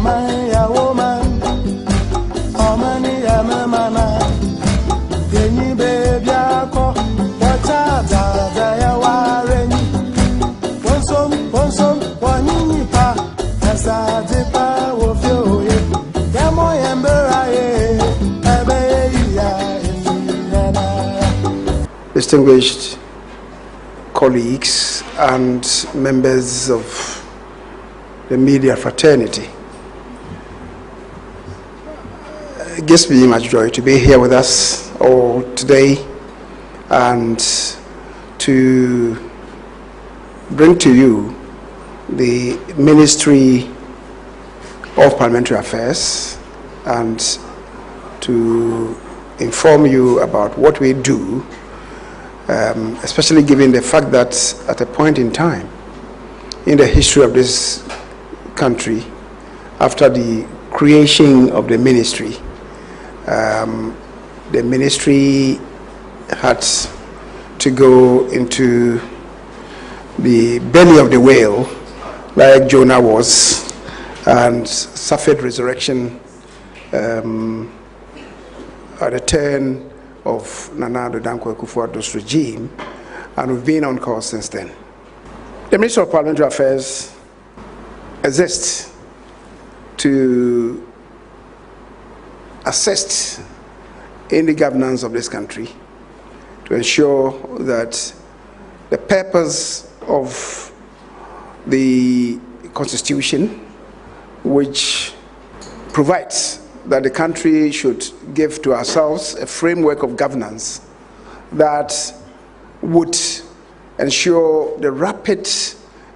man, ya woman, oh man, ya mama, Kenny baby, what's up, ya warren, one some, one in pa, as I dip of you, Yamo Yambera, distinguished colleagues and members of the media fraternity. It gives me much joy to be here with us all today and to bring to you the Ministry of Parliamentary Affairs and to inform you about what we do, especially given the fact that at a point in time in the history of this country, after the creation of the ministry had to go into the belly of the whale like Jonah was and suffered resurrection at the turn of Nana Addo Dankwa Akufo-Addo's regime, and we've been on course since then. The Ministry of Parliamentary Affairs exists to assist in the governance of this country, to ensure that the purpose of the Constitution, which provides that the country should give to ourselves a framework of governance that would ensure the rapid,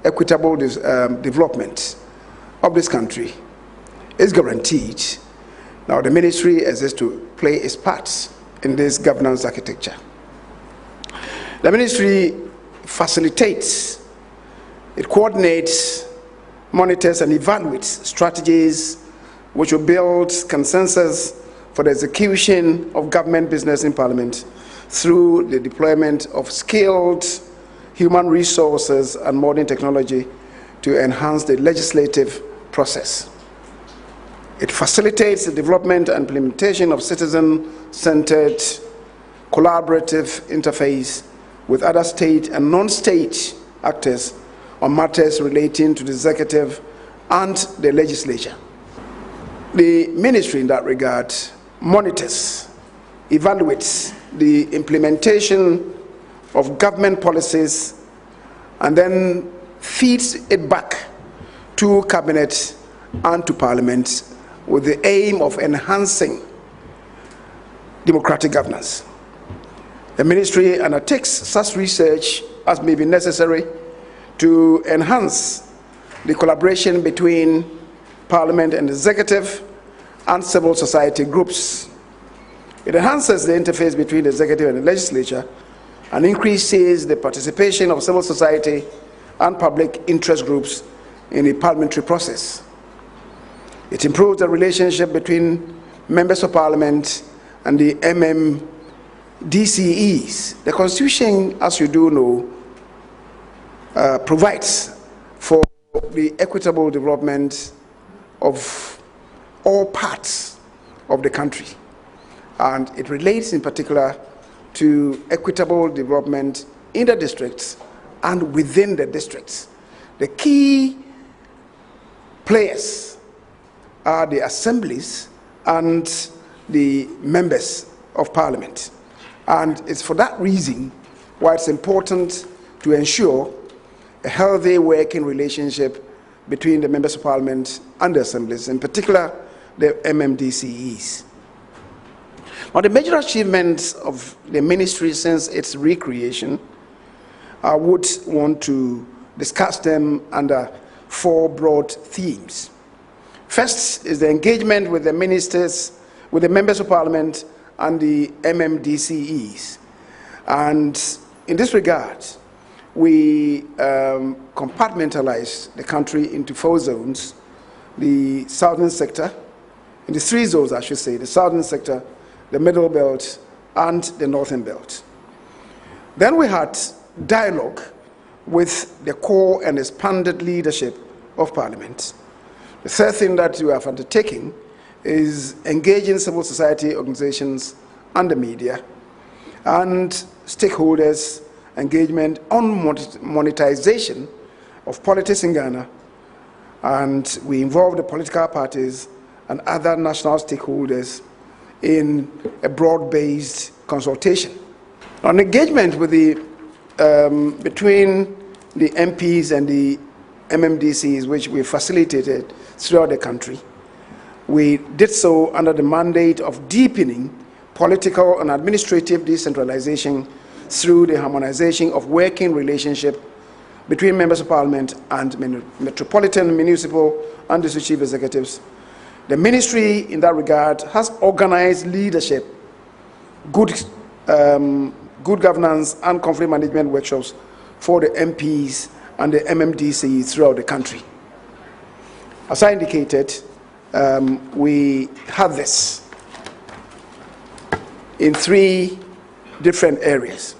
equitable development of this country is guaranteed. Now, the ministry exists to play its part in this governance architecture. The ministry facilitates, it coordinates, monitors, and evaluates strategies which will build consensus for the execution of government business in Parliament through the deployment of skilled human resources and modern technology to enhance the legislative process. It facilitates the development and implementation of citizen-centered, collaborative interface with other state and non-state actors on matters relating to the executive and the legislature. The ministry, in that regard, monitors, evaluates the implementation of government policies and then feeds it back to Cabinet and to Parliament with the aim of enhancing democratic governance. The ministry undertakes such research as may be necessary to enhance the collaboration between Parliament and executive and civil society groups. It enhances the interface between the executive and the legislature and increases the participation of civil society and public interest groups in the parliamentary process. It improves the relationship between members of Parliament and the MMDCEs. The Constitution, as you do know, provides for the equitable development of all parts of the country, and it relates in particular to equitable development in the districts and within the districts. The key players are the assemblies and the members of Parliament, and it's for that reason why it's important to ensure a healthy working relationship between the members of Parliament and the assemblies, in particular the MMDCEs. Now, the major achievements of the ministry since its recreation, I would want to discuss them under four broad themes. First is the engagement with the ministers, with the members of Parliament and the MMDCEs. And in this regard, we compartmentalize the country into 4 zones: the southern sector, in the 3 zones, I should say: the southern sector, the middle belt, and the northern belt. Then we had dialogue with the core and expanded leadership of Parliament The third thing that we have undertaken is engaging civil society organizations and the media and stakeholders' engagement on monetization of politics in Ghana, and we involve the political parties and other national stakeholders in a broad-based consultation. On engagement with the between the MPs and the MMDCs, which we facilitated throughout the country, we did so under the mandate of deepening political and administrative decentralization through the harmonization of working relationship between members of parliament and metropolitan, municipal, and district chief executives. The ministry, in that regard, has organized leadership, good governance, and conflict management workshops for the MPs and the MMDC throughout the country. As I indicated, we had this in 3 different areas.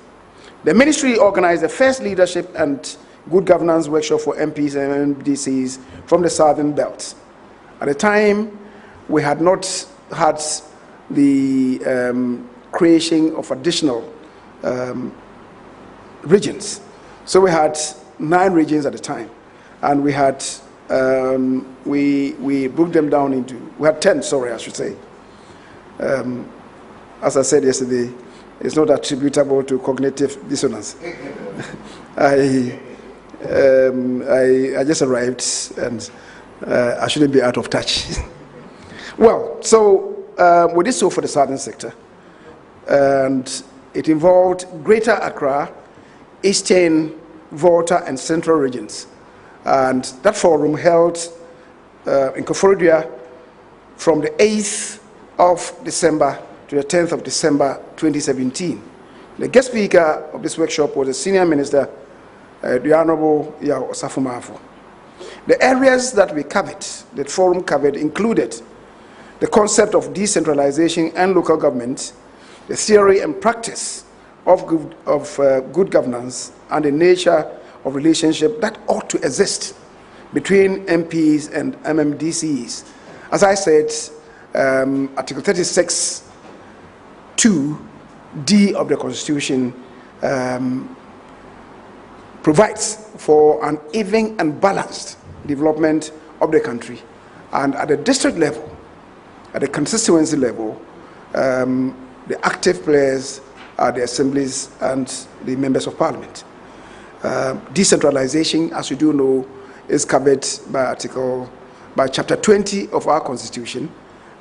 The ministry organized the first leadership and good governance workshop for MPs and MMDCs from the Southern Belt. At the time, we had not had the creation of additional regions. So we had 9 regions at the time, and we had we broke them down into, we had 10, sorry, I should say. As I said yesterday, it's not attributable to cognitive dissonance. I just arrived, and I shouldn't be out of touch. Well, so we did so for the southern sector, and it involved Greater Accra, Eastern, Volta, and Central regions. And that forum held in Koforidua from the 8th of December to the 10th of December 2017. The guest speaker of this workshop was the Senior Minister, the Honorable Yao Osafo-Maafo. The areas that we covered, the forum covered, included the concept of decentralization and local government, the theory and practice of good governance, and the nature of relationship that ought to exist between MPs and MMDCs. As I said, Article 36 2D of the Constitution provides for an even and balanced development of the country. And at the district level, at the constituency level, the active players are the assemblies and the members of parliament. Decentralization, as you do know, is covered by Chapter 20 of our Constitution,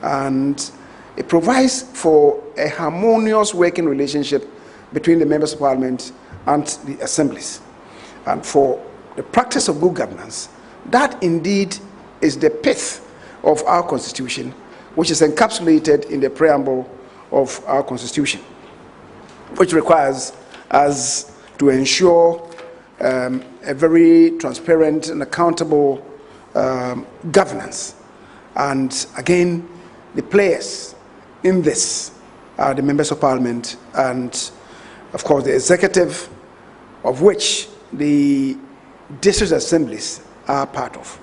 and it provides for a harmonious working relationship between the members of parliament and the assemblies. And for the practice of good governance, that indeed is the pith of our Constitution, which is encapsulated in the preamble of our Constitution, which requires us to ensure a very transparent and accountable governance. And again, the players in this are the members of parliament and, of course, the executive, of which the district assemblies are part of.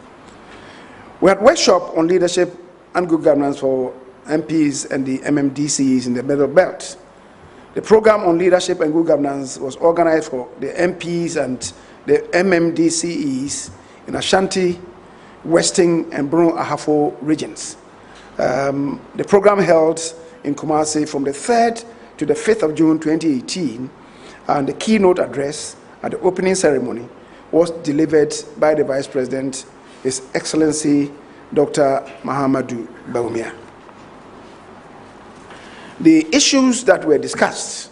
We had a workshop on leadership and good governance for MPs and the MMDCs in the Middle Belt. The program on leadership and good governance was organized for the MPs and the MMDCEs in Ashanti, Western, and Brong Ahafo regions. The program held in Kumasi from the 3rd to the 5th of June 2018, and the keynote address at the opening ceremony was delivered by the Vice President, His Excellency Dr. Mahamudu Bawumia. The issues that were discussed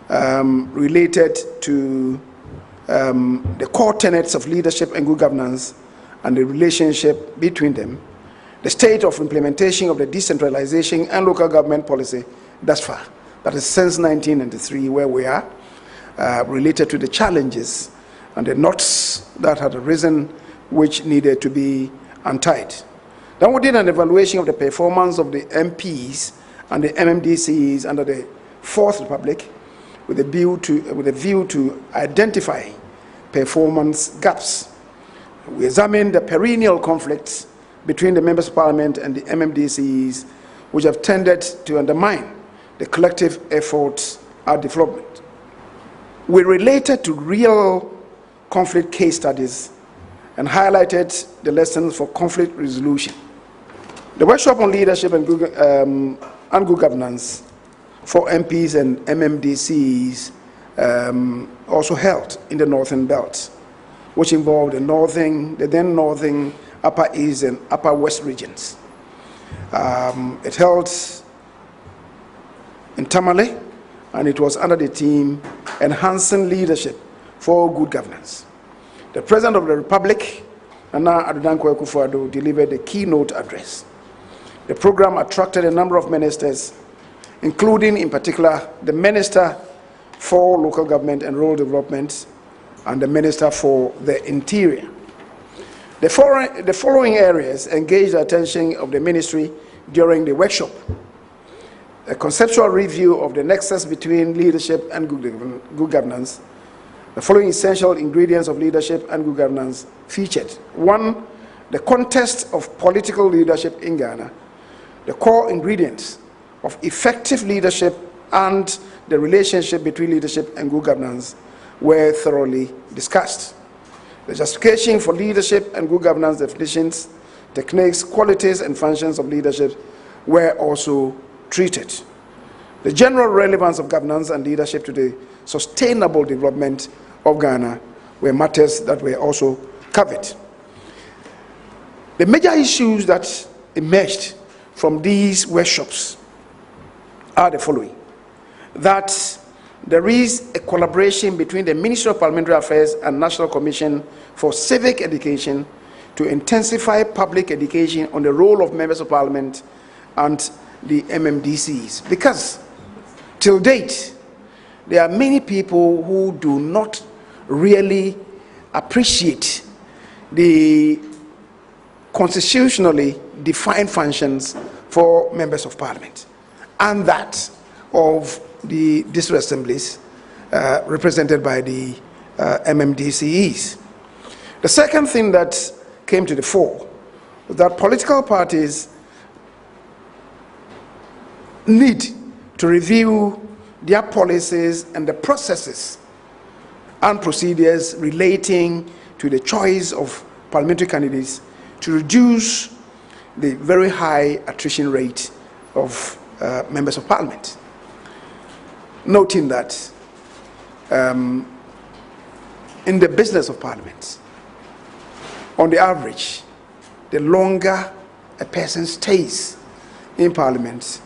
related to the core tenets of leadership and good governance and the relationship between them, the state of implementation of the decentralization and local government policy thus far, that is since 1993 where we are, related to the challenges and the knots that had arisen which needed to be untied. Then we did an evaluation of the performance of the MPs and the MMDCs under the Fourth Republic with a view to identify performance gaps. We examined the perennial conflicts between the Members of Parliament and the MMDCs, which have tended to undermine the collective efforts at development. We related to real conflict case studies and highlighted the lessons for conflict resolution. The workshop on leadership and good governance for MPs and MMDCs also held in the Northern Belt, which involved the then Northern, Upper East and Upper West regions. It held in Tamale, and it was under the theme Enhancing Leadership for Good Governance. The President of the Republic, Nana Addo Dankwa Akufo-Addo, delivered the keynote address. The program attracted a number of ministers, including in particular the Minister for Local Government and Rural Development and the Minister for the Interior. The following areas engaged the attention of the ministry during the workshop: a conceptual review of the nexus between leadership and good governance. The following essential ingredients of leadership and good governance featured: 1, the context of political leadership in Ghana, the core ingredients of effective leadership, and the relationship between leadership and good governance were thoroughly discussed. The justification for leadership and good governance definitions, techniques, qualities, and functions of leadership were also treated. The general relevance of governance and leadership to the sustainable development of Ghana were matters that were also covered. The major issues that emerged from these workshops are the following: that there is a collaboration between the Ministry of Parliamentary Affairs and National Commission for Civic Education to intensify public education on the role of members of Parliament and the MMDCs. Because till date, there are many people who do not really appreciate the constitutionally defined functions for members of Parliament and that of the district assemblies represented by the MMDCEs. The second thing that came to the fore was that political parties need to review their policies and the processes and procedures relating to the choice of parliamentary candidates to reduce the very high attrition rate of members of Parliament. Noting that in the business of Parliament, on the average, the longer a person stays in Parliament,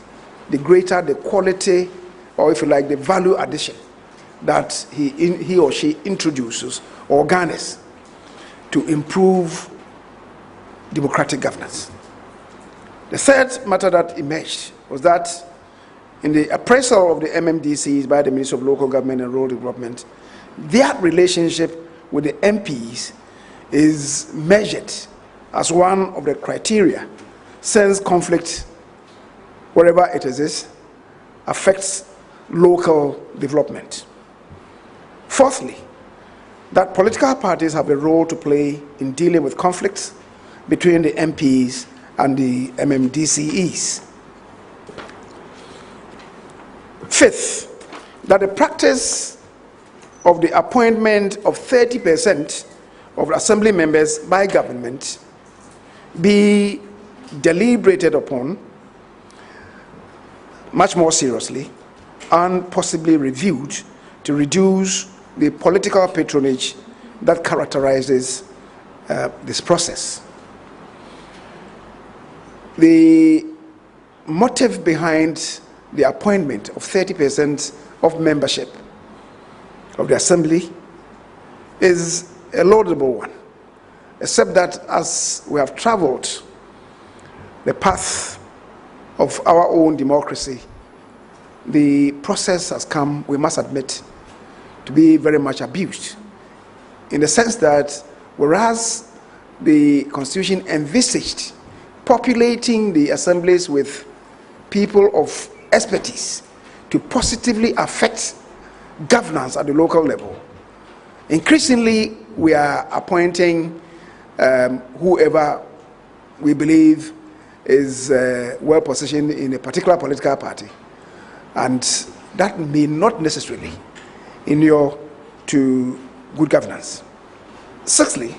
the greater the quality, or if you like, the value addition that he or she introduces or garners to improve democratic governance. The third matter that emerged was that in the appraisal of the MMDCs by the Ministry of Local Government and Rural Development, their relationship with the MPs is measured as one of the criteria, since conflict, wherever it is, affects local development. Fourthly, that political parties have a role to play in dealing with conflicts between the MPs and the MMDCEs. Fifth, that the practice of the appointment of 30% of assembly members by government be deliberated upon much more seriously and possibly reviewed to reduce the political patronage that characterizes this process. The motive behind the appointment of 30% of membership of the assembly is a laudable one, except that as we have traveled the path of our own democracy, the process has come, we must admit, to be very much abused, in the sense that whereas the Constitution envisaged populating the assemblies with people of expertise to positively affect governance at the local level, increasingly we are appointing whoever we believe is well positioned in a particular political party, and that may not necessarily inure to good governance. Sixthly,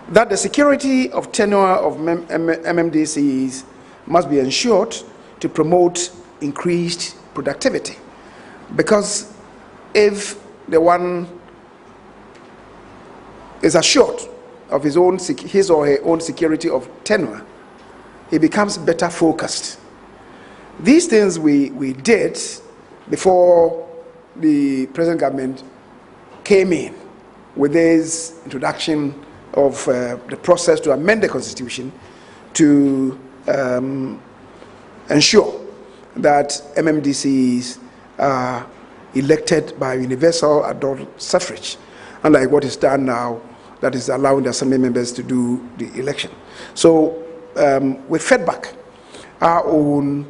that the security of tenure of MMDCs must be ensured to promote increased productivity, because if the one is assured of his or her own security of tenure, he becomes better focused. These things we did before the present government came in with this introduction of the process to amend the Constitution to ensure that MMDCs are elected by universal adult suffrage, unlike what is done now, that is allowing the assembly members to do the election. So we fed back our own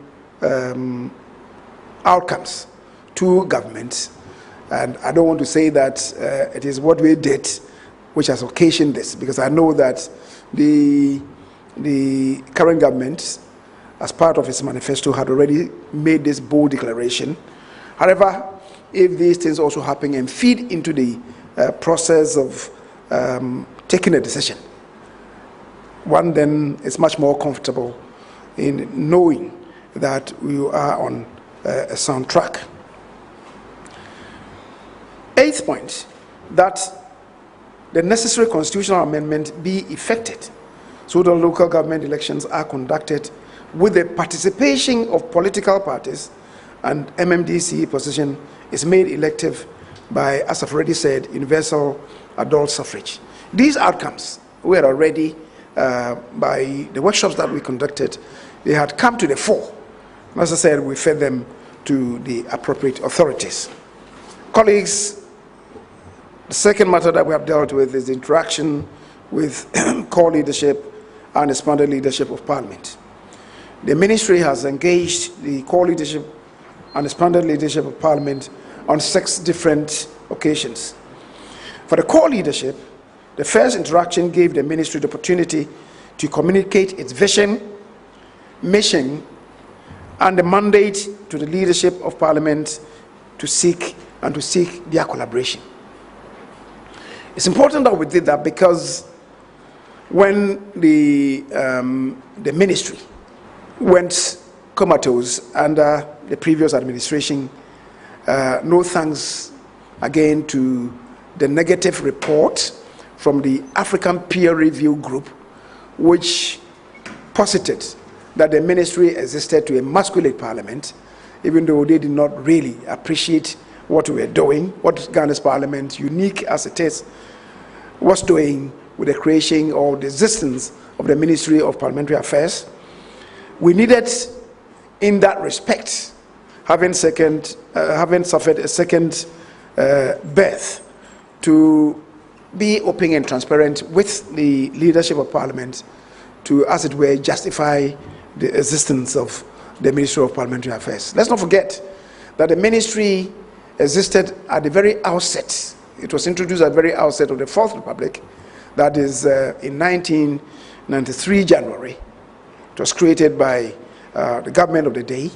outcomes to government, and I don't want to say that it is what we did which has occasioned this, because I know that the current government, as part of its manifesto, had already made this bold declaration. However, if these things also happen and feed into the process of taking a decision, one then is much more comfortable in knowing that we are on a sound track. Eighth point, that the necessary constitutional amendment be effected so that local government elections are conducted with the participation of political parties, and MMDC position is made elective by, as I've already said, universal adult suffrage. These outcomes were already, by the workshops that we conducted, they had come to the fore. As I said, we fed them to the appropriate authorities. Colleagues, the second matter that we have dealt with is the interaction with core leadership and expanded leadership of Parliament. The ministry has engaged the core leadership and expanded leadership of Parliament on 6 different occasions. For the core leadership, the first interaction gave the ministry the opportunity to communicate its vision, mission, and the mandate to the leadership of Parliament to seek their collaboration. It's important that we did that, because when the ministry went comatose under the previous administration, no thanks again to the negative report from the African Peer Review Group, which posited that the ministry existed to emasculate Parliament, even though they did not really appreciate what we were doing, what Ghana's Parliament, unique as it is, was doing with the creation or the existence of the Ministry of Parliamentary Affairs. We needed, in that respect, having suffered a second birth, to be open and transparent with the leadership of Parliament to, as it were, justify the existence of the Ministry of Parliamentary Affairs. Let's not forget that the ministry existed at the very outset. It was introduced at the very outset of the Fourth Republic, that is in 1993 January. It was created by the government of the day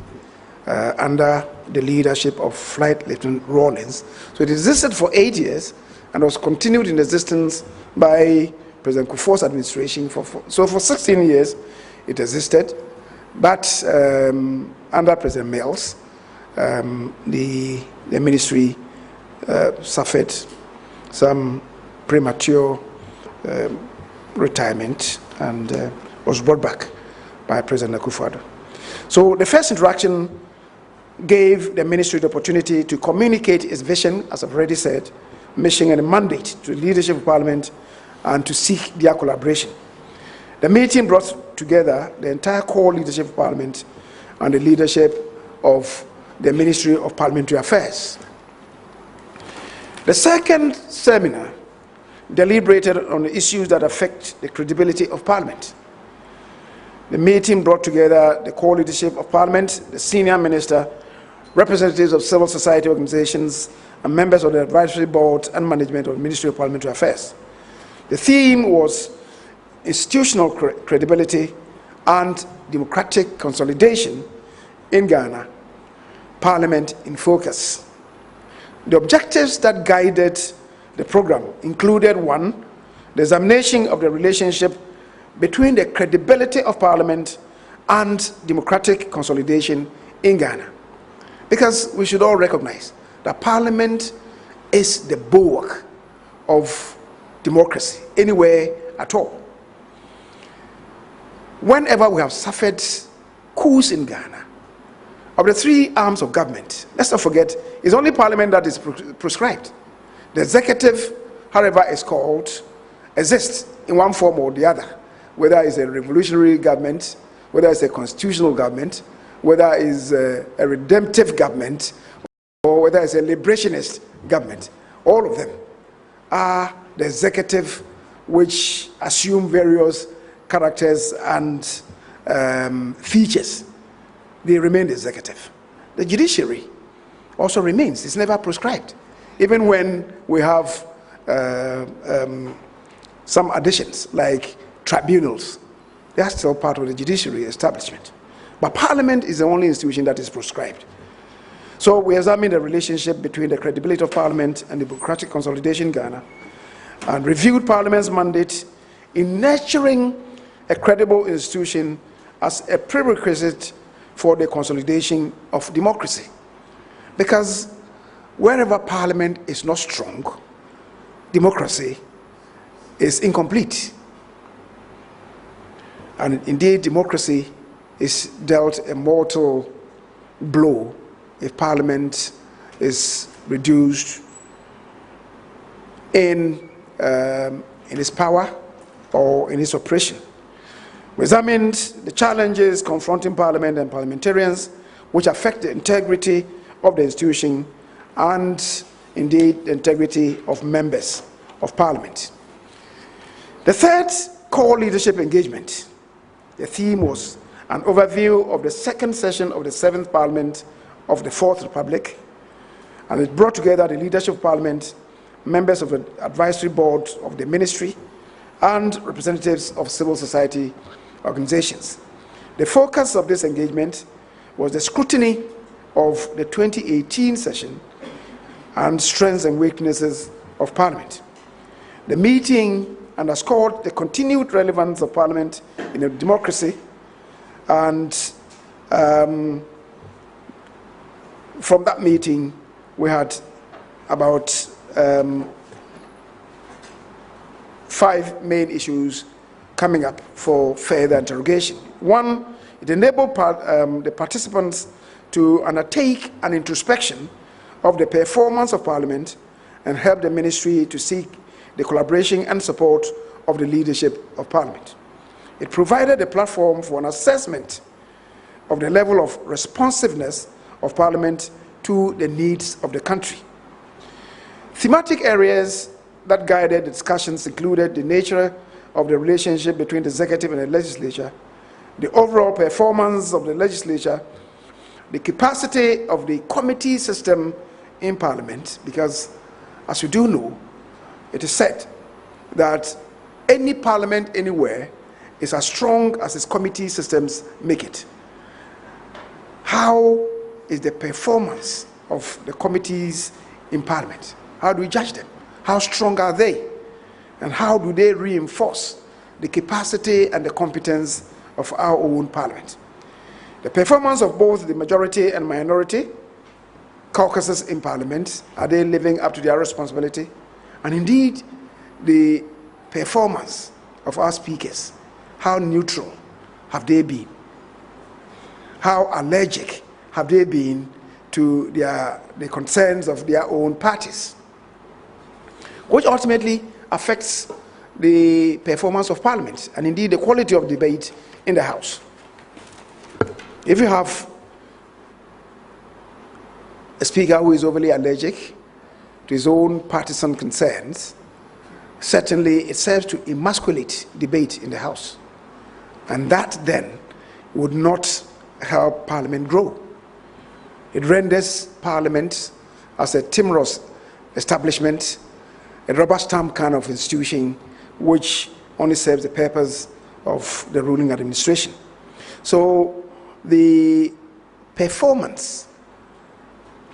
under the leadership of Flight Lieutenant Rawlins. So it existed for 8 years and was continued in existence by President Kufuor's administration. So for 16 years it existed, but under President Mills, the ministry suffered some premature retirement and was brought back by President Kufuor. So the first interaction gave the ministry the opportunity to communicate its vision, as I've already said, mission and a mandate to the leadership of Parliament, and to seek their collaboration. The meeting brought together the entire core leadership of Parliament and the leadership of the Ministry of Parliamentary Affairs. The second seminar deliberated on the issues that affect the credibility of Parliament. The meeting brought together the core leadership of Parliament, the senior minister, representatives of civil society organizations, and members of the advisory board and management of the Ministry of Parliamentary Affairs. The theme was institutional credibility and democratic consolidation in Ghana, Parliament in Focus. The objectives that guided the program included: 1, the examination of the relationship between the credibility of Parliament and democratic consolidation in Ghana. Because we should all recognize that Parliament is the bulwark of democracy anywhere at all. Whenever we have suffered coups in Ghana, of the 3 arms of government, let's not forget, it's only Parliament that is prescribed. The executive, however it's called, exists in one form or the other, whether it's a revolutionary government, whether it's a constitutional government, whether it's a redemptive government, or whether it's a liberationist government. All of them are the executive, which assume various characters and features. They remain the executive. The judiciary also remains. It's never prescribed. Even when we have some additions, like tribunals, they are still part of the judiciary establishment. But Parliament is the only institution that is prescribed. So we examine the relationship between the credibility of Parliament and democratic consolidation in Ghana, and reviewed Parliament's mandate in nurturing a credible institution as a prerequisite for the consolidation of democracy. Because wherever Parliament is not strong, democracy is incomplete. And indeed, democracy is dealt a mortal blow if Parliament is reduced in its power or in its operation. We examined the challenges confronting Parliament and parliamentarians, which affect the integrity of the institution and indeed the integrity of members of Parliament. The third core leadership engagement, the theme was an overview of the second session of the 7th Parliament of the 4th Republic, and it brought together the leadership of Parliament, members of the advisory board of the ministry, and representatives of civil society organizations. The focus of this engagement was the scrutiny of the 2018 session and strengths and weaknesses of Parliament. The meeting underscored the continued relevance of Parliament in a democracy, and from that meeting we had about 5 main issues coming up for further interrogation. 1, it enabled the participants to undertake an introspection of the performance of Parliament and help the ministry to seek the collaboration and support of the leadership of Parliament. It provided a platform for an assessment of the level of responsiveness of Parliament to the needs of the country. Thematic areas that guided the discussions included the nature of the relationship between the executive and the legislature, the overall performance of the legislature, the capacity of the committee system in Parliament, because as you do know, it is said that any parliament anywhere is as strong as its committee systems make it. How is the performance of the committees in Parliament? How do we judge them? How strong are they? And how do they reinforce the capacity and the competence of our own Parliament? The performance of both the majority and minority caucuses in Parliament, are they living up to their responsibility? And indeed, the performance of our speakers, how neutral have they been? How allergic have they been to the concerns of their own parties? Which ultimately affects the performance of Parliament and indeed the quality of debate in the House. If you have a speaker who is overly allergic to his own partisan concerns, certainly it serves to emasculate debate in the House. And that then would not help Parliament grow. It renders Parliament as a timorous establishment, a rubber stamp kind of institution which only serves the purpose of the ruling administration. So the performance,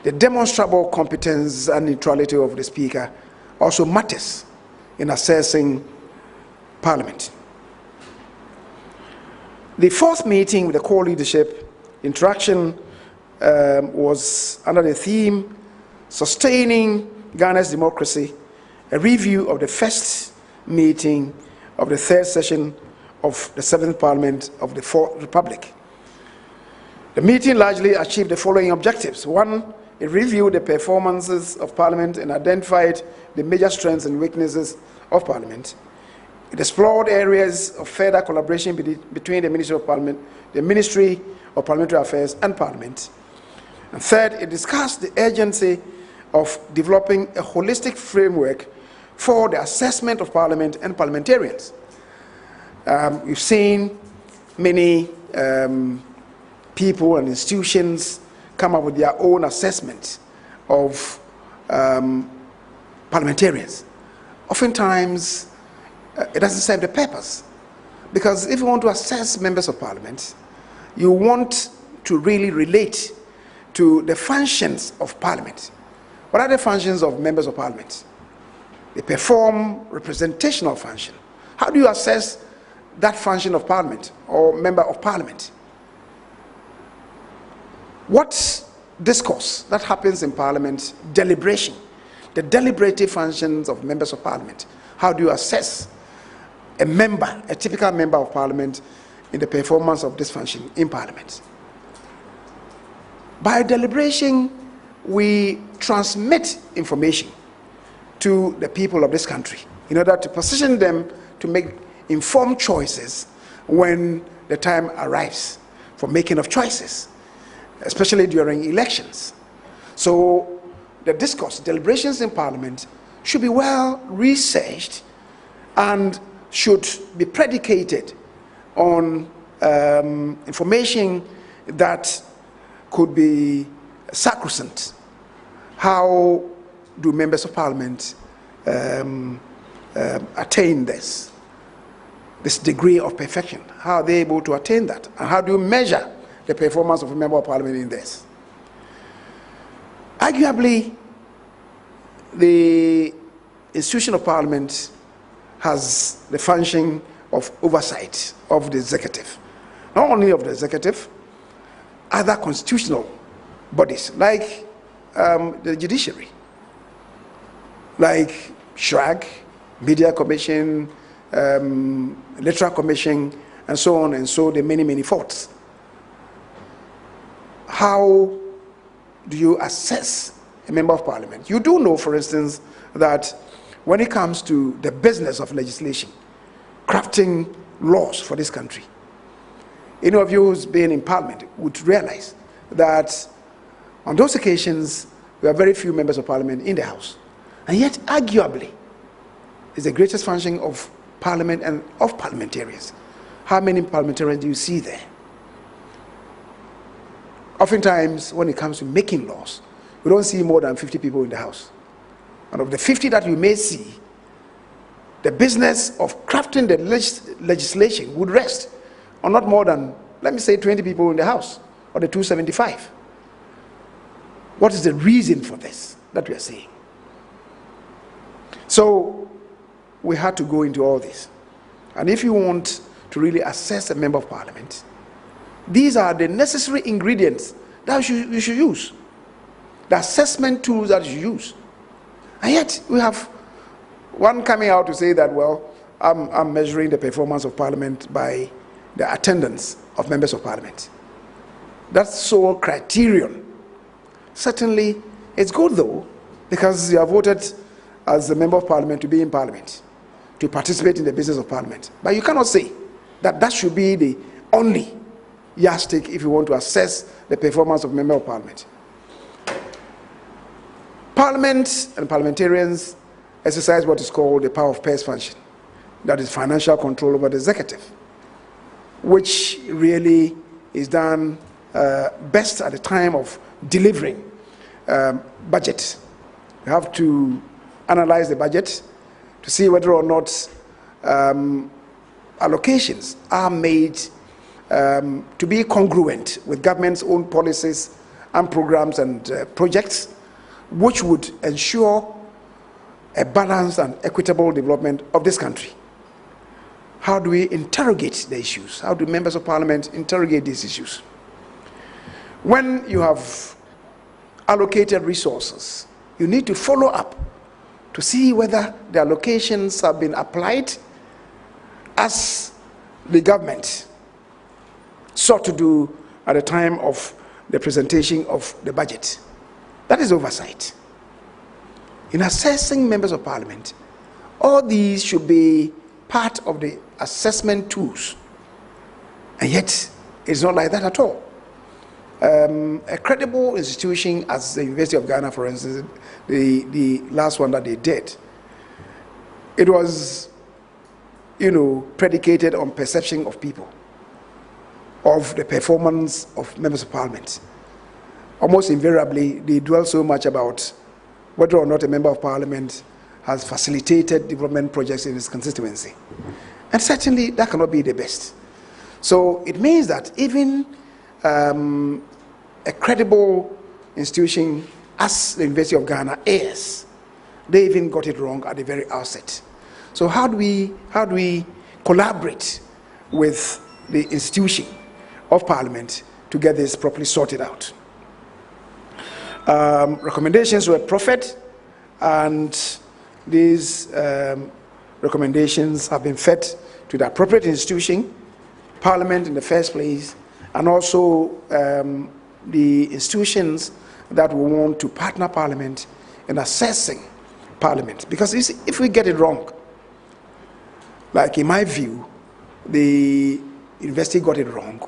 the demonstrable competence and neutrality of the Speaker also matters in assessing Parliament. The fourth meeting with the core leadership interaction was under the theme Sustaining Ghana's Democracy, a review of the first meeting of the third session of the 7th Parliament of the Fourth Republic. The meeting largely achieved the following objectives. One, it reviewed the performances of Parliament and identified the major strengths and weaknesses of Parliament. It explored areas of further collaboration between the Ministry of Parliament, the Ministry of Parliamentary Affairs and Parliament. And third, it discussed the urgency of developing a holistic framework for the assessment of Parliament and parliamentarians. We've seen many people and institutions come up with their own assessment of parliamentarians. Oftentimes, it doesn't serve the purpose, because if you want to assess members of Parliament, you want to really relate to the functions of Parliament. What are the functions of members of Parliament? They perform representational function. How do you assess that function of Parliament or member of Parliament? What discourse that happens in Parliament, deliberation, the deliberative functions of members of Parliament? How do you assess a member, a typical member of Parliament, in the performance of this function in Parliament? By deliberation, we transmit information to the people of this country in order to position them to make informed choices when the time arrives for making of choices, especially during elections. So the discourse, deliberations in Parliament should be well researched and should be predicated on information that could be sacrosanct. How do members of Parliament attain this degree of perfection? How are they able to attain that? And how do you measure the performance of a member of Parliament in this? Arguably, the institution of Parliament has the function of oversight of the executive. Not only of the executive, other constitutional bodies like the judiciary, like SHRAG, Media Commission, Electoral Commission, and so on, and so the many, many faults. How do you assess a member of Parliament? You do know, for instance, that when it comes to the business of legislation, crafting laws for this country, any of you who's been in Parliament would realize that on those occasions, there are very few members of Parliament in the House. And yet, arguably, is the greatest function of Parliament and of parliamentarians. How many parliamentarians do you see there? Oftentimes, when it comes to making laws, we don't see more than 50 people in the House. And of the 50 that you may see, the business of crafting the legislation would rest on not more than, let me say, 20 people in the House, or the 275. What is the reason for this that we are seeing? So we had to go into all this. And if you want to really assess a member of Parliament, these are the necessary ingredients that you should use, the assessment tools that you use. And yet we have one coming out to say that, well, I'm measuring the performance of Parliament by the attendance of members of Parliament. That's sole criterion. Certainly, it's good though, because you are voted as a member of Parliament to be in Parliament, to participate in the business of Parliament. But you cannot say that that should be the only yardstick if you want to assess the performance of a member of Parliament. Parliament and parliamentarians exercise what is called the power of purse function, that is financial control over the executive, which really is done best at the time of delivering budget. You have to analyze the budget to see whether or not allocations are made to be congruent with government's own policies and programs and projects, which would ensure a balanced and equitable development of this country. How do we interrogate the issues? How do members of parliament interrogate these issues? When you have allocated resources, you need to follow up to see whether the allocations have been applied as the government sought to do at the time of the presentation of the budget. That is oversight. In assessing members of parliament, all these should be part of the assessment tools. And yet, it's not like that at all. A credible institution as the University of Ghana, for instance, the last one that they did, it was, predicated on perception of people, of the performance of members of parliament. Almost invariably, they dwell so much about whether or not a member of parliament has facilitated development projects in his constituency. And certainly, that cannot be the best. So it means that even a credible institution as the University of Ghana is, they even got it wrong at the very outset. So how do we collaborate with the institution of parliament to get this properly sorted out? Recommendations were proffered, and these recommendations have been fed to the appropriate institution, parliament in the first place, and also the institutions that we want to partner parliament in assessing parliament. Because if we get it wrong, like in my view, the university got it wrong,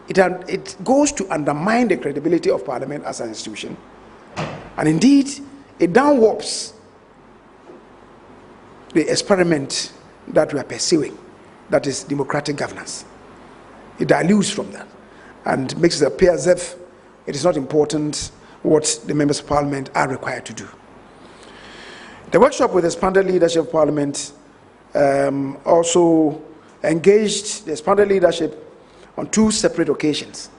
it goes to undermine the credibility of parliament as an institution. And indeed, it downwarps the experiment that we are pursuing, that is democratic governance. It dilutes from that and makes it appear as if it is not important what the members of parliament are required to do. The workshop with the expanded leadership of parliament also engaged the expanded leadership on two separate occasions.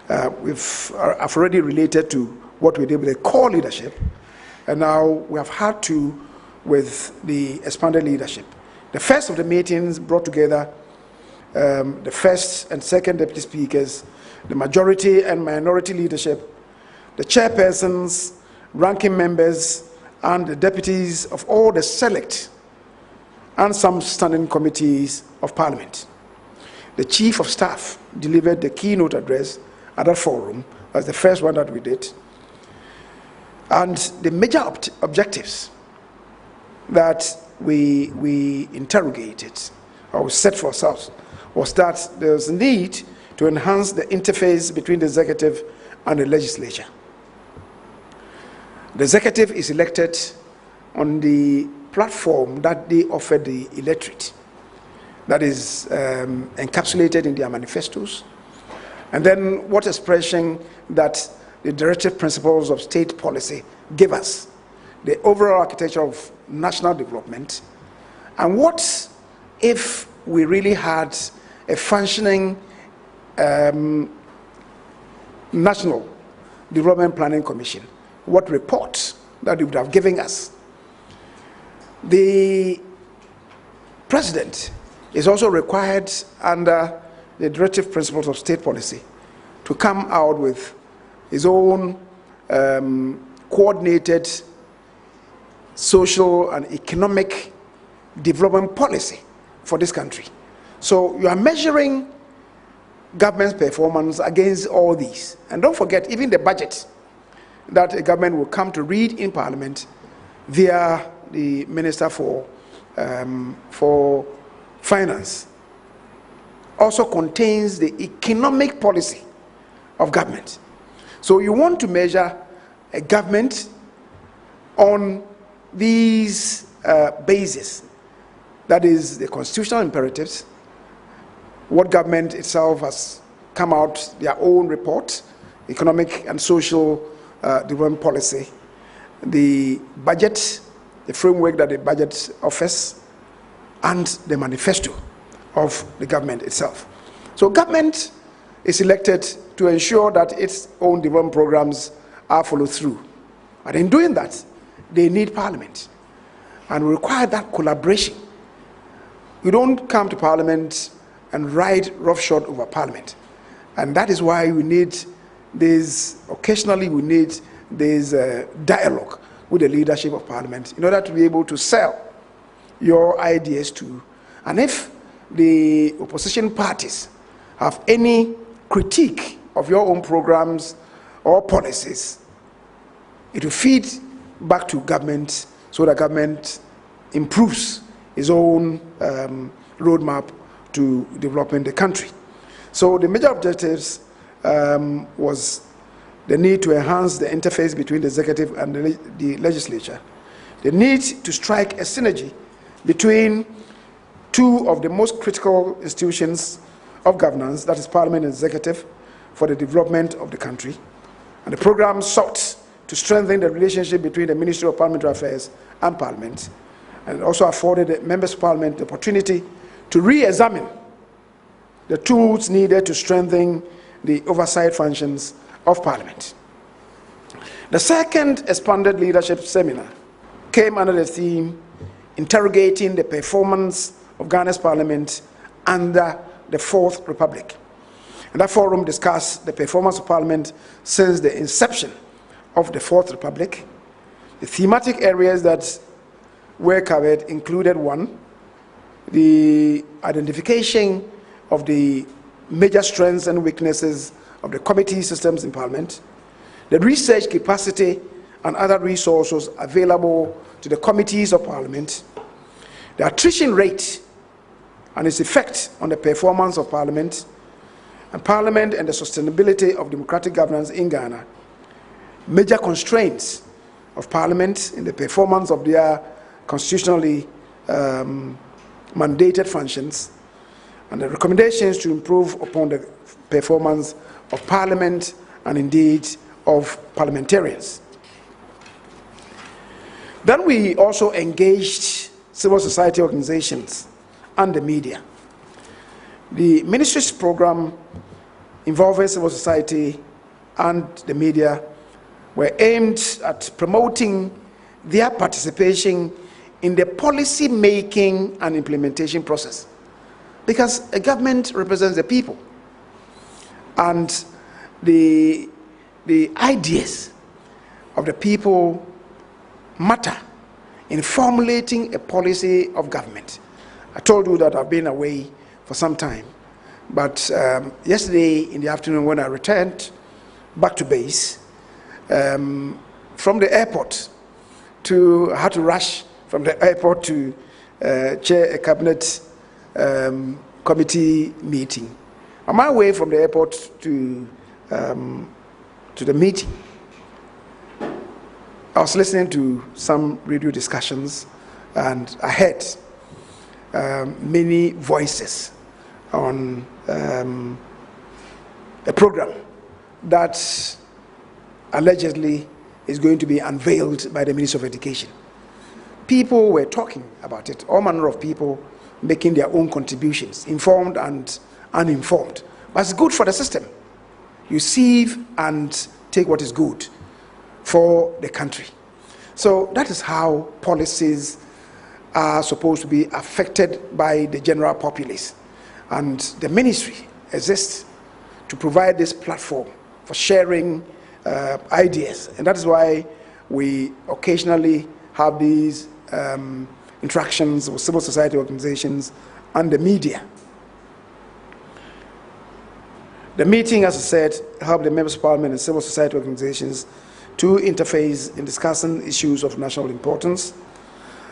I've already related to what we did with the core leadership, and now we have had to with the expanded leadership. The first of the meetings brought together the first and second deputy speakers, the majority and minority leadership, the chairpersons, ranking members, and the deputies of all the select and some standing committees of parliament. The chief of staff delivered the keynote address at that forum. That's the first one that we did. And the major objectives that we interrogated or set for ourselves was that there was a need to enhance the interface between the executive and the legislature. The executive is elected on the platform that they offer the electorate, that is encapsulated in their manifestos, and then what expression that the directive principles of state policy give us, the overall architecture of national development, and what if we really had a functioning National Development Planning Commission, what reports that it would have given us. The president is also required under the directive principles of state policy to come out with his own coordinated social and economic development policy for this country. So you are measuring government's performance against all these. And don't forget, even the budget that a government will come to read in parliament via the Minister for Finance also contains the economic policy of government. So you want to measure a government on these bases, that is the constitutional imperatives, what government itself has come out, their own report, economic and social development policy, the budget, the framework that the budget offers, and the manifesto of the government itself. So government is elected to ensure that its own development programs are followed through. But in doing that, they need Parliament. And we require that collaboration. We don't come to Parliament and ride roughshod over Parliament. And that is why we need this, occasionally we need this dialogue with the leadership of Parliament in order to be able to sell your ideas to. And if the opposition parties have any critique of your own programs or policies, it will feed back to government so that government improves its own roadmap to developing the country. So the major objectives was the need to enhance the interface between the executive and the legislature, the need to strike a synergy between two of the most critical institutions of governance, that is Parliament and Executive, for the development of the country. And the program sought to strengthen the relationship between the Ministry of Parliamentary Affairs and Parliament, and also afforded the members of Parliament the opportunity to re-examine the tools needed to strengthen the oversight functions of Parliament. The second expanded leadership seminar came under the theme interrogating the performance of Ghana's Parliament under the Fourth Republic. And that forum discussed the performance of Parliament since the inception of the Fourth Republic. The thematic areas that were covered included: one, the identification of the major strengths and weaknesses of the committee systems in Parliament, the research capacity and other resources available to the committees of Parliament, the attrition rate and its effect on the performance of Parliament, and Parliament and the sustainability of democratic governance in Ghana, major constraints of Parliament in the performance of their constitutionally mandated functions, and the recommendations to improve upon the performance of Parliament and indeed of parliamentarians. Then we also engaged civil society organizations and the media. The ministry's program involving civil society and the media were aimed at promoting their participation in the policy making and implementation process, because a government represents the people, and the ideas of the people matter in formulating a policy of government. I told you that I've been away for some time, but yesterday in the afternoon when I returned back to base, from the airport I had to rush from the airport to chair a cabinet committee meeting. On my way from the airport to the meeting, I was listening to some radio discussions, and I heard many voices on a program that allegedly is going to be unveiled by the Ministry of Education. People were talking about it, all manner of people making their own contributions, informed and uninformed. But it's good for the system. You sieve and take what is good for the country. So that is how policies are supposed to be affected by the general populace. And the ministry exists to provide this platform for sharing ideas. And that is why we occasionally have these interactions with civil society organizations and the media. The meeting, as I said, helped the members of Parliament and civil society organizations to interface in discussing issues of national importance.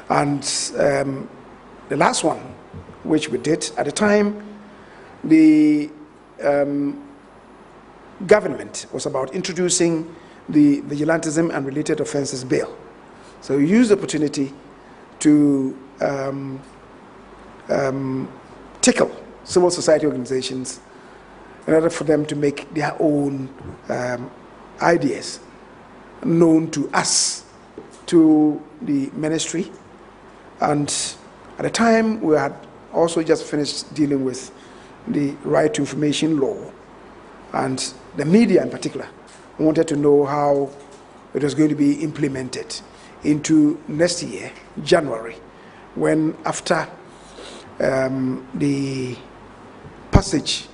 And the last one, which we did at the time, the government was about introducing the Vigilantism and Related Offences Bill. So we used the opportunity to tickle civil society organizations in order for them to make their own ideas known to us, to the ministry. And at the time, we had also just finished dealing with the Right to Information law, and the media in particular wanted to know how it was going to be implemented into next year, January, when after the passage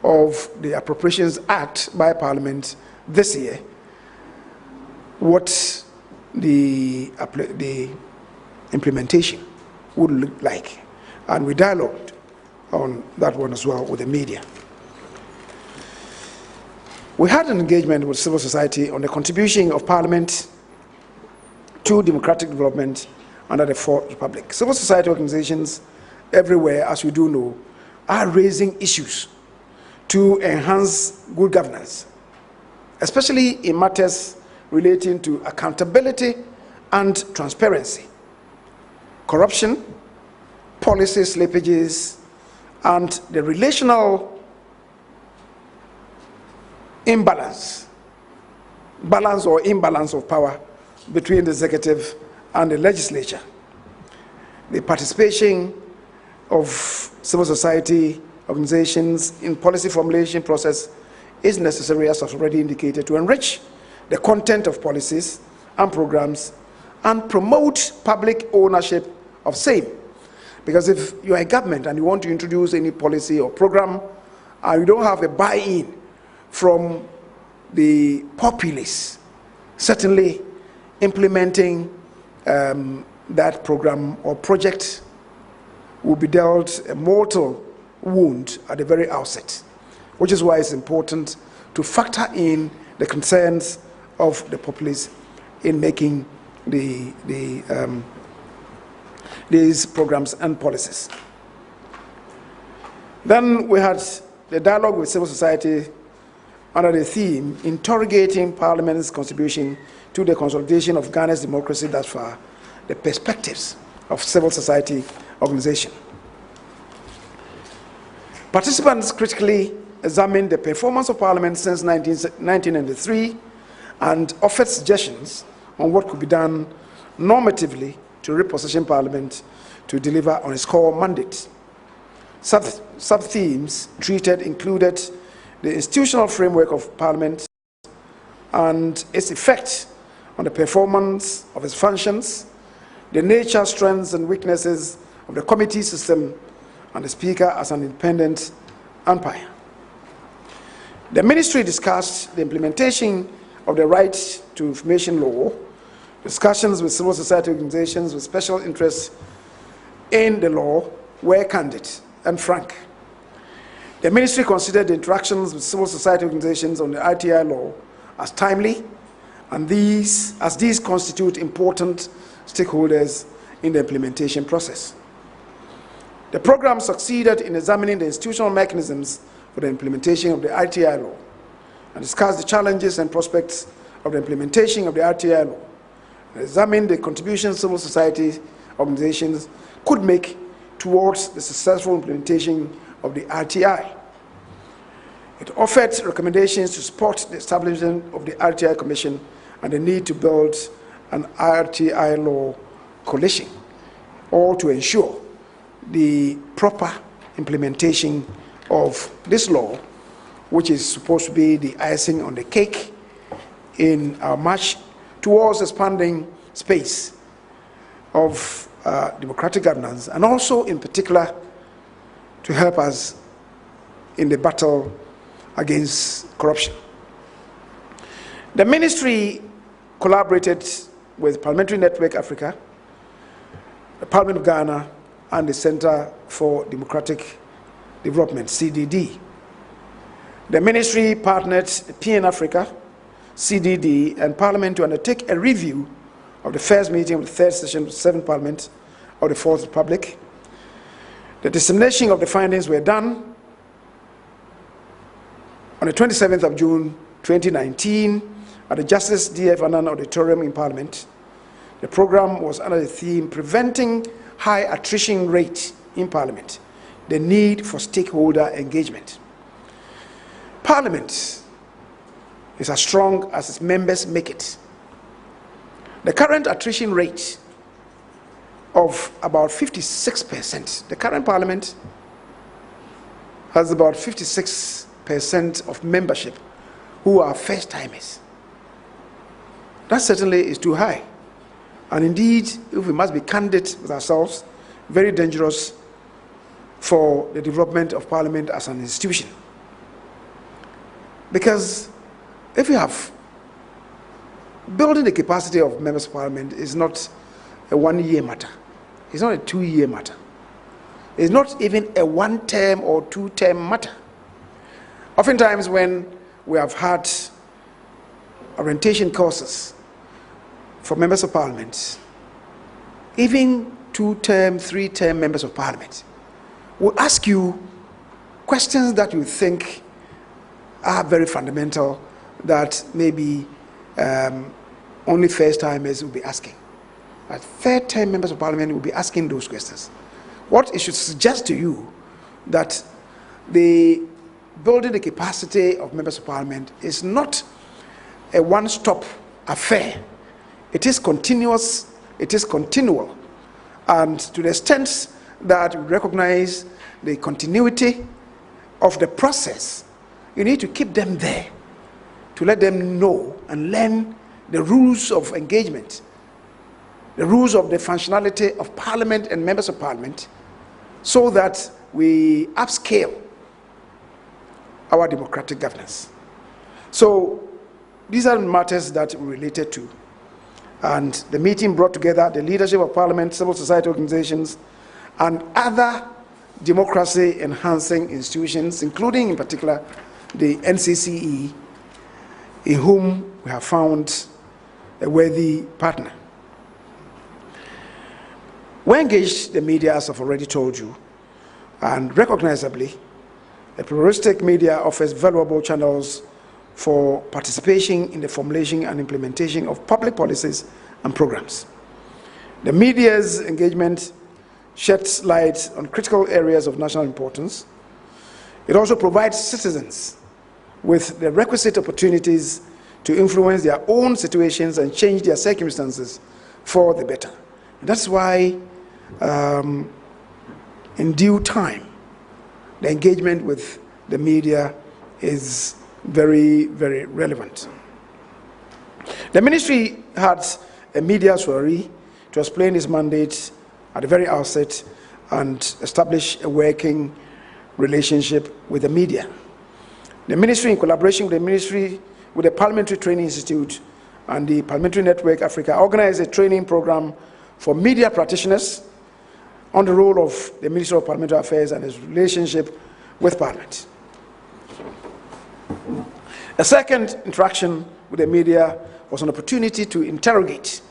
of the Appropriations Act by Parliament this year, what the implementation would look like. And we dialogued on that one as well with the media. We had an engagement with civil society on the contribution of Parliament to democratic development under the Fourth Republic. Civil society organizations everywhere, as we do know, are raising issues to enhance good governance, especially in matters relating to accountability and transparency, corruption, policy slippages, and the relational balance or imbalance of power between the executive and the legislature. The participation of civil society organizations in policy formulation process is necessary, as I've already indicated, to enrich the content of policies and programs and promote public ownership of same. Because if you're a government and you want to introduce any policy or program and you don't have a buy-in from the populace, certainly implementing that program or project will be dealt a mortal wound at the very outset, which is why it's important to factor in the concerns of the populace in making these programs and policies. Then we had the dialogue with civil society under the theme, interrogating Parliament's contribution to the consolidation of Ghana's democracy thus far, the perspectives of civil society organization. Participants critically examined the performance of Parliament since 1993 and offered suggestions on what could be done normatively to reposition Parliament to deliver on its core mandate. Sub-themes treated included the institutional framework of Parliament and its effect on the performance of its functions, the nature, strengths, and weaknesses of the committee system, and the Speaker as an independent umpire. The Ministry discussed the implementation of the Right to Information law, discussions with civil society organizations with special interests in the law were candid and frank. The Ministry considered the interactions with civil society organizations on the ITI law as timely, and these constitute important stakeholders in the implementation process. The program succeeded in examining the institutional mechanisms for the implementation of the ITI law and discussed the challenges and prospects of the implementation of the ITI law, and examined the contributions civil society organizations could make towards the successful implementation of the RTI. It offered recommendations to support the establishment of the RTI Commission and the need to build an RTI law coalition, all to ensure the proper implementation of this law, which is supposed to be the icing on the cake in our march towards expanding space of democratic governance, and also in particular to help us in the battle against corruption. The Ministry collaborated with Parliamentary Network Africa, the Parliament of Ghana, and the Center for Democratic Development, CDD. The Ministry partnered PN Africa, CDD, and Parliament to undertake a review of the first meeting of the third session of the 7th Parliament of the Fourth Republic. The dissemination of the findings were done on the 27th of June 2019 at the Justice D.F. Annan Auditorium in Parliament. The program was under the theme, Preventing High Attrition Rate in Parliament, the Need for Stakeholder Engagement. Parliament is as strong as its members make it. The current attrition rate of about 56%, the current Parliament has about 56% of membership who are first-timers. That certainly is too high. And indeed, if we must be candid with ourselves, very dangerous for the development of Parliament as an institution. Because if you have building the capacity of members of Parliament is not a 1-year matter. It's not a 2-year matter. It's not even a 1-term or 2-term matter. Oftentimes when we have had orientation courses for members of Parliament, even 2-term, 3-term members of Parliament will ask you questions that you think are very fundamental that maybe only first-timers will be asking. But third-term members of Parliament will be asking those questions. What it should suggest to you that the building the capacity of members of Parliament is not a one-stop affair. It is continuous, it is continual. And to the extent that we recognize the continuity of the process, you need to keep them there, to let them know and learn the rules of engagement, the rules of the functionality of Parliament and members of Parliament, so that we upscale our democratic governance. So these are matters that we're related to. And the meeting brought together the leadership of Parliament, civil society organizations, and other democracy-enhancing institutions, including in particular the NCCE, in whom we have found a worthy partner. We engaged the media, as I've already told you, and recognizably, a pluralistic media offers valuable channels for participation in the formulation and implementation of public policies and programs. The media's engagement sheds light on critical areas of national importance. It also provides citizens with the requisite opportunities to influence their own situations and change their circumstances for the better. And that's why, in due time, the engagement with the media is very, very relevant. The ministry had a media soiree to explain its mandate at the very outset and establish a working relationship with the media. The ministry, in collaboration with the Parliamentary Training Institute and the Parliamentary Network Africa, organized a training program for media practitioners on the role of the Minister of Parliamentary Affairs and his relationship with Parliament. A second interaction with the media was an opportunity to interrogate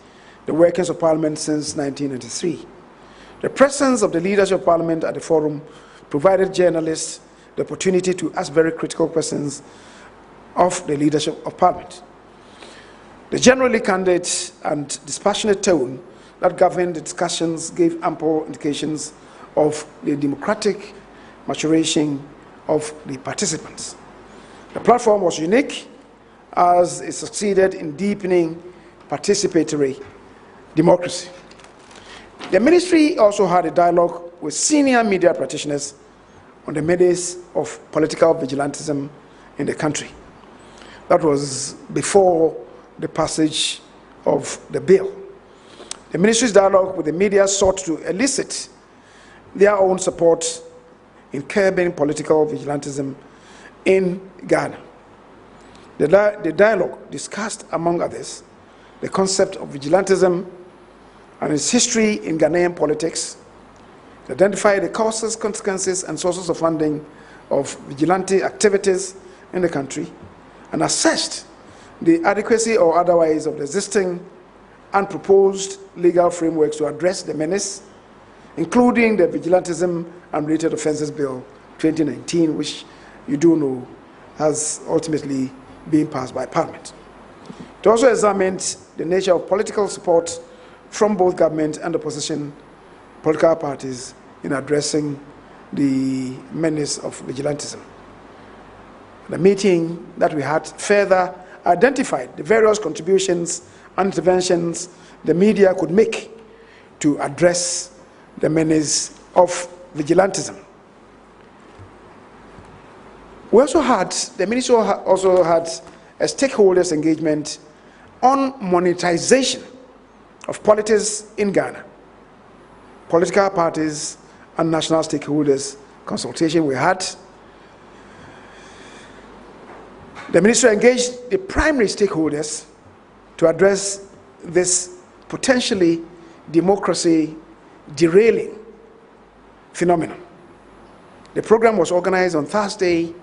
the workings of Parliament since 1993. The presence of the leadership of Parliament at the forum provided journalists the opportunity to ask very critical questions of the leadership of Parliament. The generally candid and dispassionate tone that governed the discussions gave ample indications of the democratic maturation of the participants. The platform was unique as it succeeded in deepening participatory democracy. The ministry also had a dialogue with senior media practitioners on the menace of political vigilantism in the country. That was before the passage of the bill. The ministry's dialogue with the media sought to elicit their own support in curbing political vigilantism in Ghana. The dialogue discussed, among others, the concept of vigilantism and its history in Ghanaian politics, identified the causes, consequences, and sources of funding of vigilante activities in the country, and assessed the adequacy or otherwise of the existing and proposed legal frameworks to address the menace, including the Vigilantism and Related Offences Bill 2019, which you do know has ultimately been passed by Parliament. It also examined the nature of political support from both government and opposition political parties in addressing the menace of vigilantism. The meeting that we had further identified the various contributions and interventions the media could make to address the menace of vigilantism. The ministry also had a stakeholders engagement on monetization of politics in Ghana. Political parties and national stakeholders consultation we had. The ministry engaged the primary stakeholders to address this potentially democracy derailing phenomenon. The program was organized on Thursday,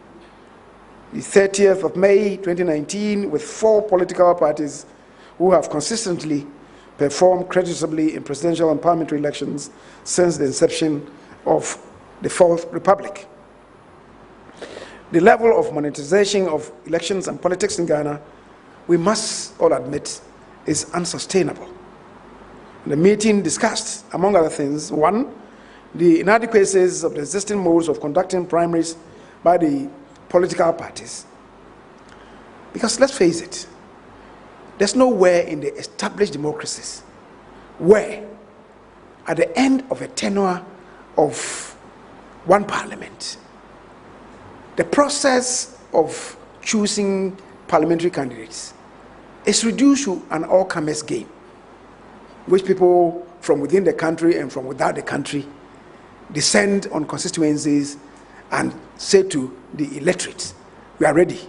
the 30th of May 2019, with 4 political parties who have consistently performed creditably in presidential and parliamentary elections since the inception of the Fourth Republic. The level of monetization of elections and politics in Ghana, we must all admit, is unsustainable. The meeting discussed, among other things, 1, the inadequacies of the existing modes of conducting primaries by the political parties. Because let's face it, there's nowhere in the established democracies where, at the end of a tenure of one parliament, the process of choosing parliamentary candidates is reduced to an all-comers game, which people from within the country and from without the country descend on constituencies and say to the electorate, we are ready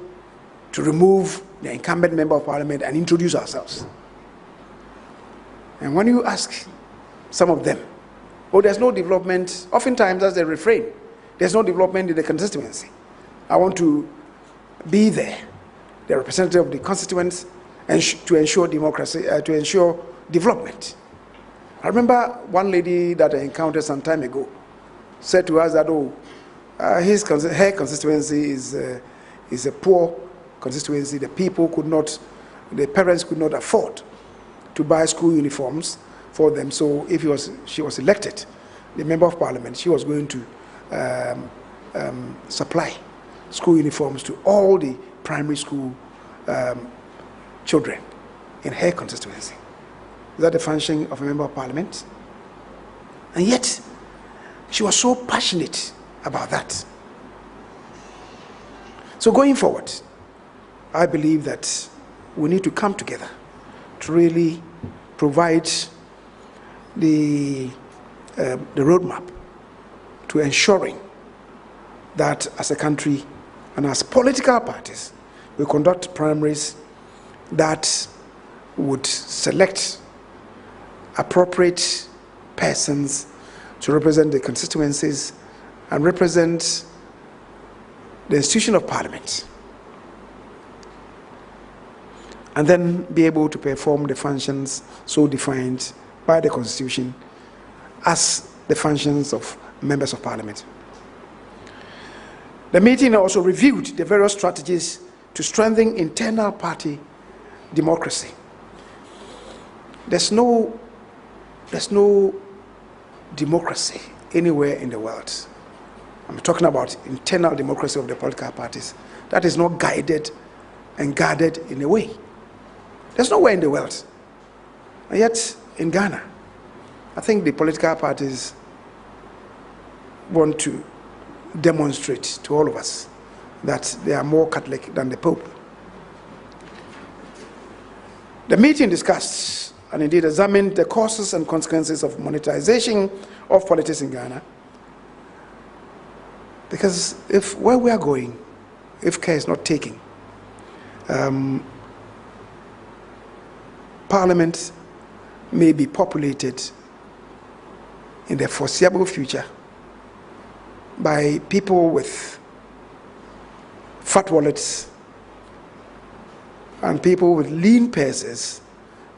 to remove the incumbent member of parliament and introduce ourselves. And when you ask some of them, oh, there's no development, oftentimes that's the refrain, there's no development in the constituency. I want to be there, the representative of the constituents, and to ensure democracy, to ensure development. I remember one lady that I encountered some time ago said to us that, her constituency is a poor constituency. The parents could not afford to buy school uniforms for them. So if she was elected, the member of parliament, she was going to supply school uniforms to all the primary school children in her constituency. Is that the function of a member of parliament? And yet, she was so passionate about that. So going forward, I believe that we need to come together to really provide the roadmap to ensuring that as a country and as political parties, we conduct primaries that would select appropriate persons to represent the constituencies and represent the institution of parliament, and then be able to perform the functions so defined by the constitution as the functions of members of parliament. The meeting also reviewed the various strategies to strengthen internal party democracy. There's no democracy anywhere in the world. I'm talking about internal democracy of the political parties that is not guided and guarded in a way. There's nowhere in the world. And yet, in Ghana, I think the political parties want to demonstrate to all of us that they are more Catholic than the Pope. The meeting discussed and indeed examined the causes and consequences of monetization of politics in Ghana. Because where we are going, if care is not taken, Parliament may be populated in the foreseeable future by people with fat wallets and people with lean purses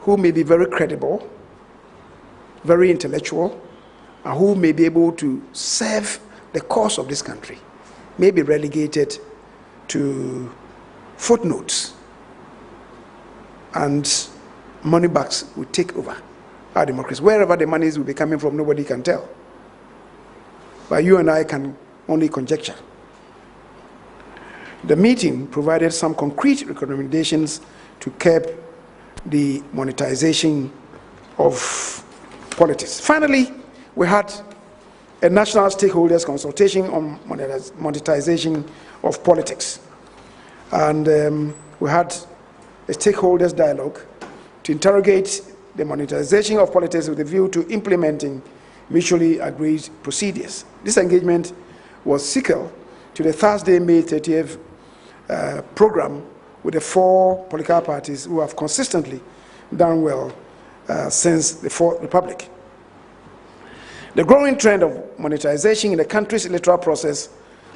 who may be very credible, very intellectual, and who may be able to serve the cause of this country, may be relegated to footnotes, and money bags will take over our democracy. Wherever the monies will be coming from, nobody can tell. But you and I can only conjecture. The meeting provided some concrete recommendations to curb the monetization of politics. Finally, we had a national stakeholders consultation on monetization of politics. And we had a stakeholders dialogue to interrogate the monetization of politics with a view to implementing mutually agreed procedures. This engagement was sequel to the Thursday, May 30th program with the 4 political parties who have consistently done well since the Fourth Republic. The growing trend of monetization in the country's electoral process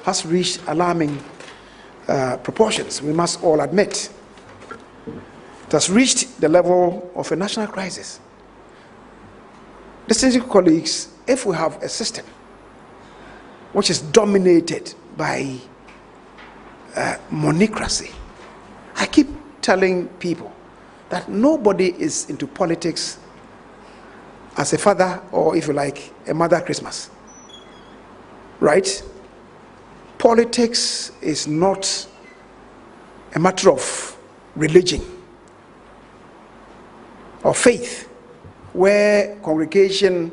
has reached alarming proportions, we must all admit. It has reached the level of a national crisis. Distinguished colleagues, if we have a system which is dominated by monocracy, I keep telling people that nobody is into politics as a father, or if you like, a Mother Christmas, right? Politics is not a matter of religion or faith, where congregation,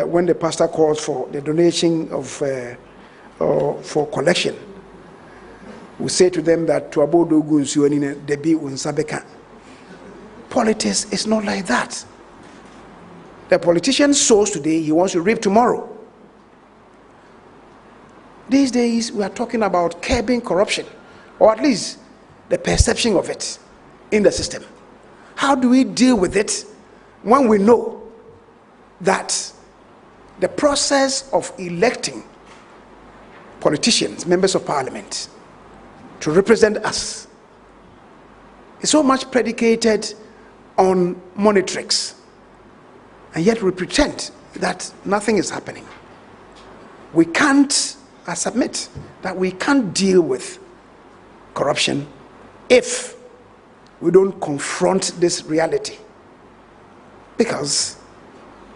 when the pastor calls for the donation of or for collection, we say to them that politics is not like that. The politician sows today, he wants to reap tomorrow. These days, we are talking about curbing corruption, or at least the perception of it in the system. How do we deal with it when we know that the process of electing politicians, members of parliament, to represent us is so much predicated on money tricks, and yet we pretend that nothing is happening? We can't, I submit, that we can't deal with corruption if we don't confront this reality. Because,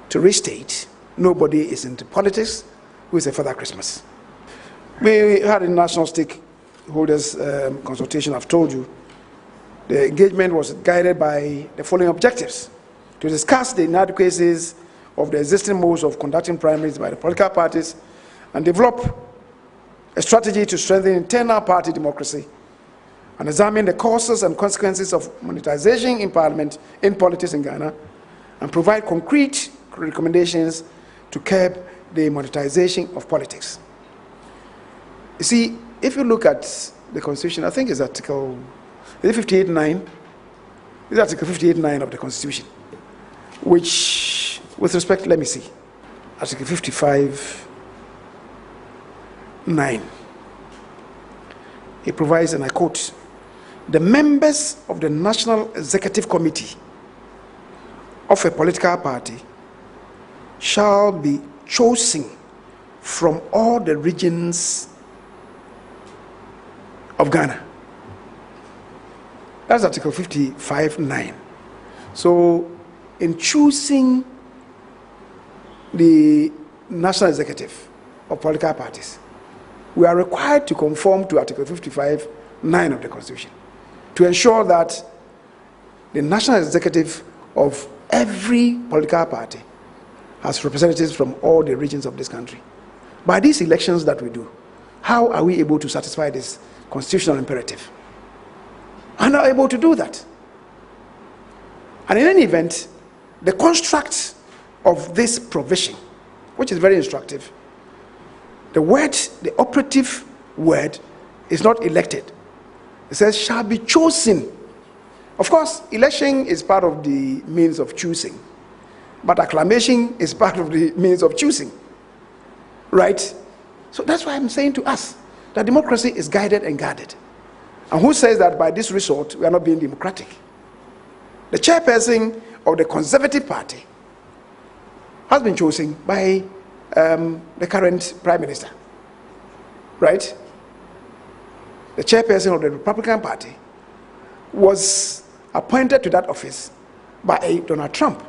to restate, nobody is into politics who is a Father Christmas. We had a national stakeholders consultation, I've told you. The engagement was guided by the following objectives: to discuss the inadequacies of the existing modes of conducting primaries by the political parties and develop a strategy to strengthen internal party democracy, and examine the causes and consequences of monetization in parliament, in politics in Ghana, and provide concrete recommendations to curb the monetization of politics. You see, if you look at the Constitution, I think it's Article 58.9. It's Article 58.9 of the Constitution, which, with respect, let me see, Article 55.9. It provides, and I quote, "The members of the National Executive Committee of a political party shall be chosen from all the regions of Ghana." That's Article 55.9. So, in choosing the national executive of political parties, we are required to conform to Article 55.9 of the Constitution to ensure that the national executive of every political party has representatives from all the regions of this country. By these elections that we do, how are we able to satisfy this constitutional imperative? I'm not able to do that. And in any event, the construct of this provision, which is very instructive, the word, the operative word, is not elected. It says shall be chosen. Of course, election is part of the means of choosing, but acclamation is part of the means of choosing, right? So that's why I'm saying to us that democracy is guided and guarded. And who says that by this resort we are not being democratic? The chairperson of the Conservative Party has been chosen by the current Prime Minister, right? The chairperson of the Republican Party was appointed to that office by Donald Trump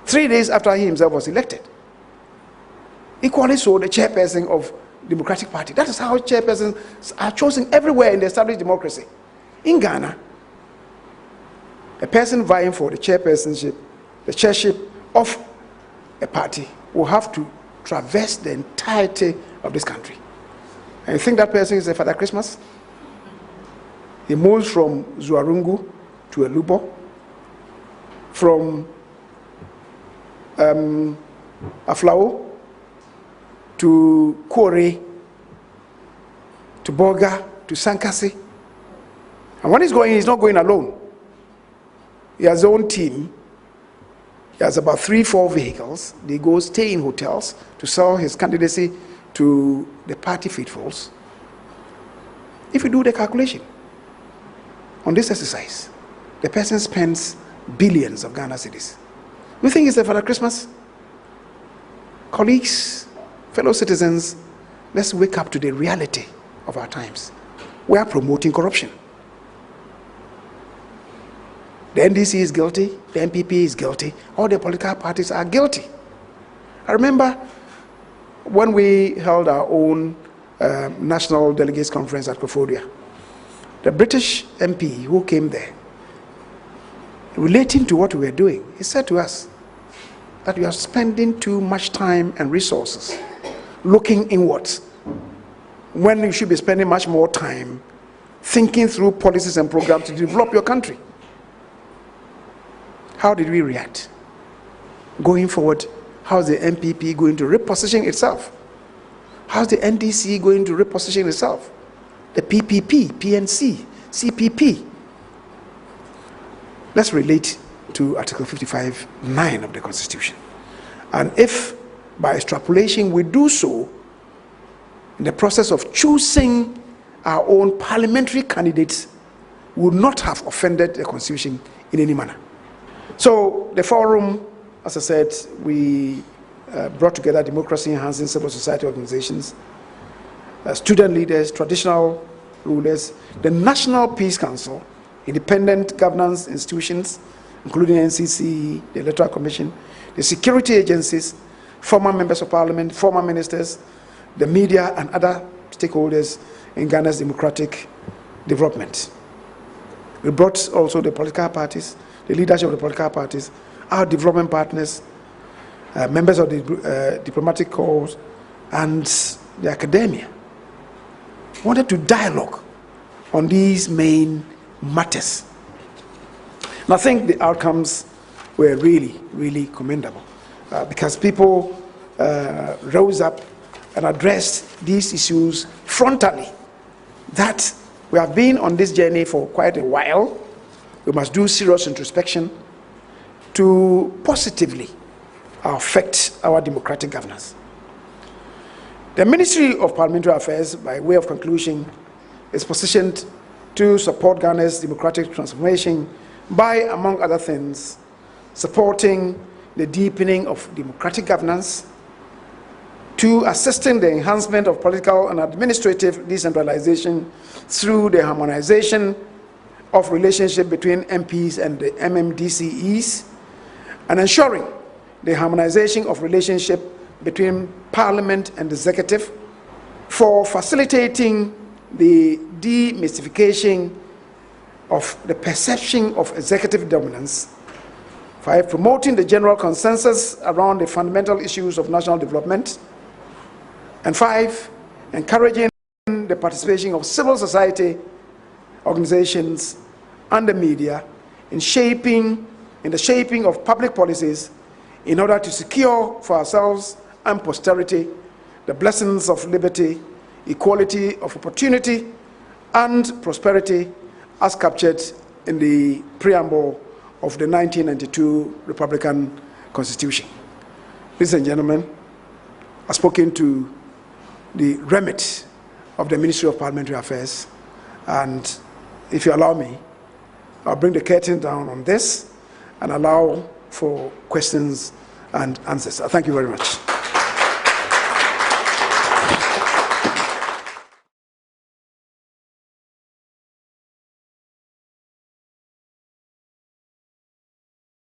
3 days after he himself was elected. Equally so, the chairperson of the Democratic Party. That is how chairpersons are chosen everywhere in the established democracy. In Ghana, a person vying for the chairpersonship, the chairship of a party, will have to traverse the entirety of this country. And you think that person is a Father Christmas? He moves from Zuarungu to Elubo, from Aflao to Kore, to Boga, to Sankasi. And when he's going, he's not going alone. He has his own team. He has about 3-4 vehicles. They go stay in hotels to sell his candidacy to the party faithfuls. If you do the calculation on this exercise, the person spends billions of Ghana cedis. You think it's a Father Christmas? Colleagues, fellow citizens, let's wake up to the reality of our times. We are promoting corruption. The NDC is guilty, the MPP is guilty, all the political parties are guilty. I remember when we held our own National Delegates Conference at Kofodia, the British MP who came there, relating to what we were doing, he said to us that we are spending too much time and resources looking inwards when you should be spending much more time thinking through policies and programs to develop your country. How did we react? Going forward, how's the MPP going to reposition itself? How's the NDC going to reposition itself? The PPP, PNC, CPP. Let's relate to Article 55(9) of the Constitution. And if, by extrapolation, we do so in the process of choosing our own parliamentary candidates, we would not have offended the Constitution in any manner. So the forum, as I said, we brought together democracy-enhancing civil society organizations, student leaders, traditional rulers, the National Peace Council, independent governance institutions, including NCC, the Electoral Commission, the security agencies, former members of parliament, former ministers, the media, and other stakeholders in Ghana's democratic development. We brought also the political parties, the leadership of the political parties, our development partners, members of the diplomatic corps, and the academia. We wanted to dialogue on these main matters. And I think the outcomes were really, really commendable because people rose up and addressed these issues frontally. That we have been on this journey for quite a while. We must do serious introspection to positively affect our democratic governance. The Ministry of Parliamentary Affairs, by way of conclusion, is positioned to support Ghana's democratic transformation by, among other things, supporting the deepening of democratic governance, to assisting the enhancement of political and administrative decentralization through the harmonization of relationship between MPs and the MMDCEs, and ensuring the harmonization of relationship between Parliament and the Executive, for facilitating the demystification of the perception of executive dominance, 5, promoting the general consensus around the fundamental issues of national development, and 5, encouraging the participation of civil society organizations and the media in the shaping of public policies in order to secure for ourselves and posterity the blessings of liberty, equality of opportunity, and prosperity as captured in the preamble of the 1992 Republican Constitution. Ladies and gentlemen, I've spoken to the remit of the Ministry of Parliamentary Affairs, and if you allow me, I'll bring the curtain down on this and allow for questions and answers. Thank you very much.